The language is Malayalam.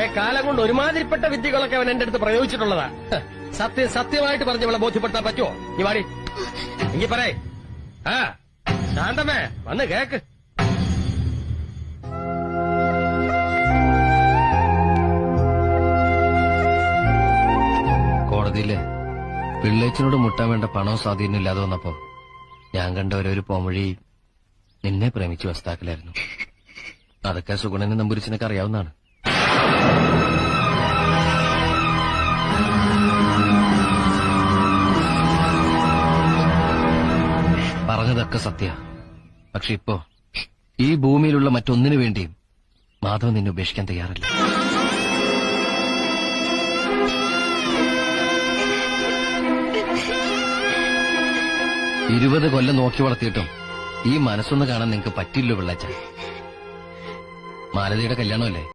കുറെ കാലം കൊണ്ട് ഒരുമാതിരിപ്പെട്ട വിദ്യകളൊക്കെ അവൻ എന്റെ അടുത്ത് പ്രയോഗിച്ചിട്ടുള്ളതാ. സത്യമായിട്ട് പറഞ്ഞവളെ ബോധ്യപ്പെടുത്താൻ പറ്റുമോ? നീ വാടി എങ്കിൽ പറയേ. ആ ശാന്തമേ വന്ന് കേക്ക്. കോടതിയില് പിള്ളേച്ചനോട് മുട്ടാൻ വേണ്ട പണവും സ്വാധീനം ഇല്ലാതെ വന്നപ്പോ ഞാൻ കണ്ട ഒരു പോംവഴി നിന്നെ പ്രേമിച്ച് വസ്താക്കലായിരുന്നു. അതൊക്കെ സുഗുണനെ നമ്പൂരിച്ചനൊക്കെ അറിയാവുന്നതാണ്. പറഞ്ഞതൊക്കെ സത്യ. പക്ഷെ ഇപ്പോ ഈ ഭൂമിയിലുള്ള മറ്റൊന്നിനു വേണ്ടിയും മാധവൻ നിന്നെ ഉപേക്ഷിക്കാൻ തയ്യാറല്ല. ഇരുപത് കൊല്ലം നോക്കി വളർത്തിയിട്ടും ഈ മനസ്സൊന്ന് കാണാൻ നിങ്ങക്ക് പറ്റില്ലോ പിള്ളേച്ച. മാലതിയുടെ കല്യാണമല്ലേ?